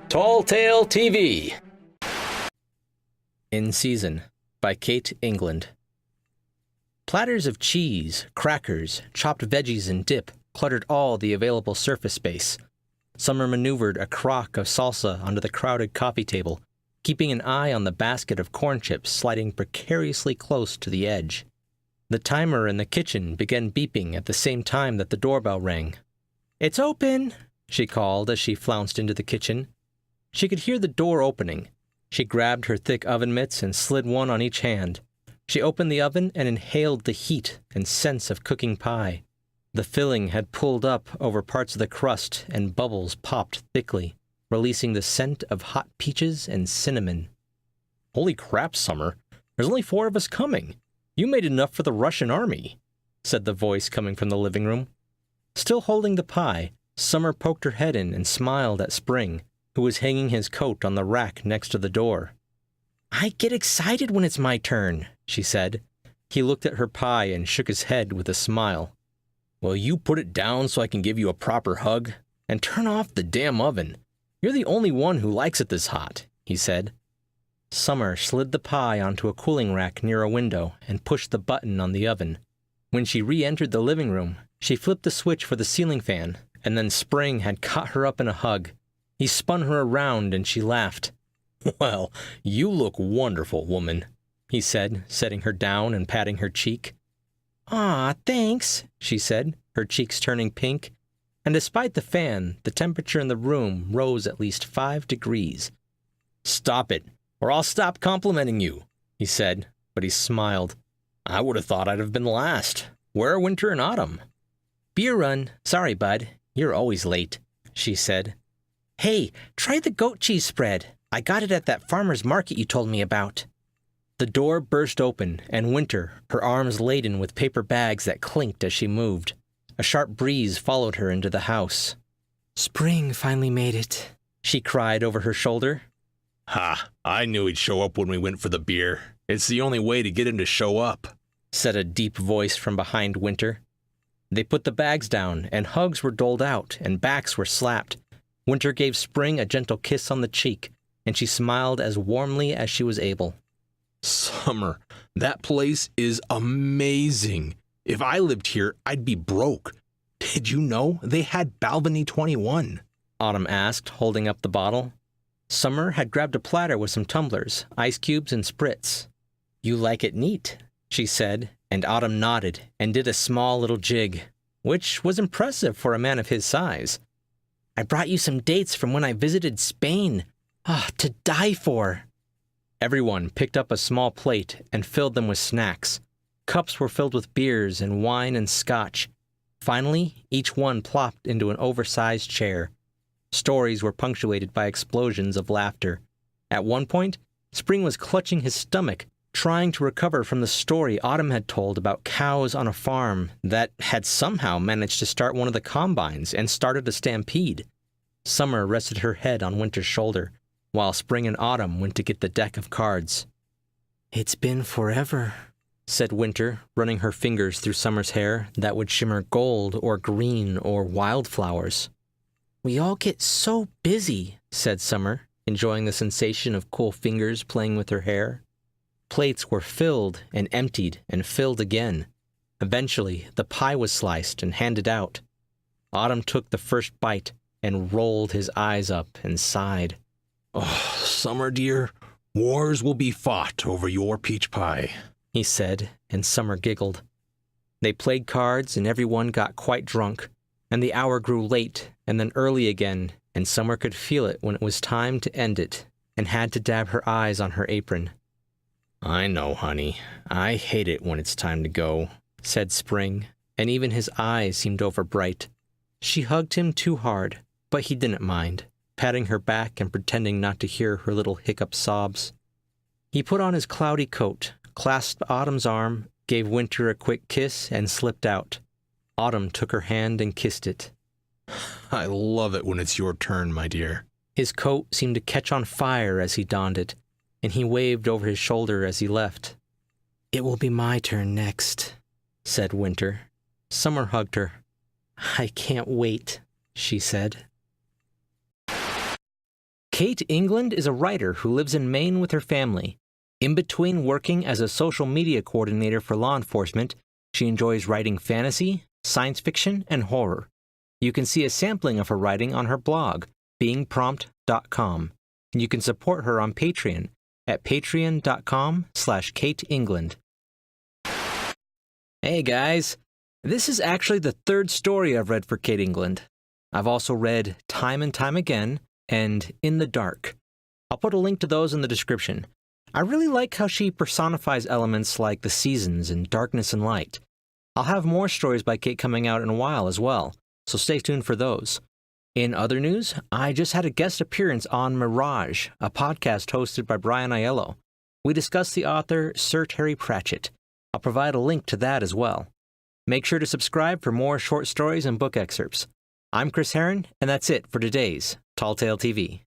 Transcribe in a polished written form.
Tall Tale TV. In Season by Kate England. Platters of cheese, crackers, chopped veggies, and dip cluttered all the available surface space. Summer maneuvered a crock of salsa onto the crowded coffee table, keeping an eye on the basket of corn chips sliding precariously close to the edge. The timer in the kitchen began beeping at the same time that the doorbell rang. "It's open," she called as she flounced into the kitchen. She could hear the door opening. She grabbed her thick oven mitts and slid one on each hand. She opened the oven and inhaled the heat and sense of cooking pie. The filling had pulled up over parts of the crust and bubbles popped thickly, releasing the scent of hot peaches and cinnamon. "Holy crap, Summer. There's only 4 of us coming. You made enough for the Russian army," said the voice coming from the living room. Still holding the pie, Summer poked her head in and smiled at Spring, who was hanging his coat on the rack next to the door. "I get excited when it's my turn," she said. He looked at her pie and shook his head with a smile. "Will you put it down so I can give you a proper hug? And turn off the damn oven. You're the only one who likes it this hot," he said. Summer slid the pie onto a cooling rack near a window and pushed the button on the oven. When she re-entered the living room, she flipped the switch for the ceiling fan, and then Spring had caught her up in a hug. He spun her around and she laughed. "Well, you look wonderful, woman," he said, setting her down and patting her cheek. "Aw, thanks," she said, her cheeks turning pink. And despite the fan, the temperature in the room rose at least 5 degrees. "Stop it, or I'll stop complimenting you," he said, but he smiled. "I would have thought I'd have been last. Where are Winter and Autumn?" "Beer run. Sorry, bud. You're always late," she said. "Hey, try the goat cheese spread. I got it at that farmer's market you told me about." The door burst open, and Winter, her arms laden with paper bags that clinked as she moved. A sharp breeze followed her into the house. "Spring finally made it," she cried over her shoulder. "Ha, I knew he'd show up when we went for the beer. It's the only way to get him to show up," said a deep voice from behind Winter. They put the bags down, and hugs were doled out, and backs were slapped. Winter gave Spring a gentle kiss on the cheek, and she smiled as warmly as she was able. "Summer, that place is amazing. If I lived here, I'd be broke. Did you know they had Balvenie 21? Autumn asked, holding up the bottle. Summer had grabbed a platter with some tumblers, ice cubes, and spritz. "You like it neat," she said, and Autumn nodded and did a small little jig, which was impressive for a man of his size. "I brought you some dates from when I visited Spain. To die for." Everyone picked up a small plate and filled them with snacks. Cups were filled with beers and wine and scotch. Finally, each one plopped into an oversized chair. Stories were punctuated by explosions of laughter. At one point, Spring was clutching his stomach, trying to recover from the story Autumn had told about cows on a farm that had somehow managed to start one of the combines and started a stampede. Summer rested her head on Winter's shoulder, while Spring and Autumn went to get the deck of cards. "It's been forever," said Winter, running her fingers through Summer's hair that would shimmer gold or green or wildflowers. "We all get so busy," said Summer, enjoying the sensation of cool fingers playing with her hair. Plates were filled and emptied and filled again. Eventually, the pie was sliced and handed out. Autumn took the first bite and rolled his eyes up and sighed. "Oh, Summer dear, wars will be fought over your peach pie," he said, and Summer giggled. They played cards and everyone got quite drunk, and the hour grew late and then early again, and Summer could feel it when it was time to end it, and had to dab her eyes on her apron. "I know, honey. I hate it when it's time to go," said Spring, and even his eyes seemed overbright. She hugged him too hard, but he didn't mind, patting her back and pretending not to hear her little hiccup sobs. He put on his cloudy coat, clasped Autumn's arm, gave Winter a quick kiss, and slipped out. Autumn took her hand and kissed it. "I love it when it's your turn, my dear." His coat seemed to catch on fire as he donned it, and he waved over his shoulder as he left. "It will be my turn next," said Winter. Summer hugged her. "I can't wait," she said. Kate England is a writer who lives in Maine with her family. In between working as a social media coordinator for law enforcement, she enjoys writing fantasy, science fiction, and horror. You can see a sampling of her writing on her blog, beingprompt.com, and you can support her on Patreon at patreon.com/KateEngland. Hey guys, this is actually the third story I've read for Kate England. I've also read Time and Time Again and In the Dark. I'll put a link to those in the description. I really like how she personifies elements like the seasons and darkness and light. I'll have more stories by Kate coming out in a while as well, so stay tuned for those. In other news, I just had a guest appearance on Mirage, a podcast hosted by Brian Aiello. We discussed the author Sir Terry Pratchett. I'll provide a link to that as well. Make sure to subscribe for more short stories and book excerpts. I'm Chris Herron, and that's it for today's Tall Tale TV.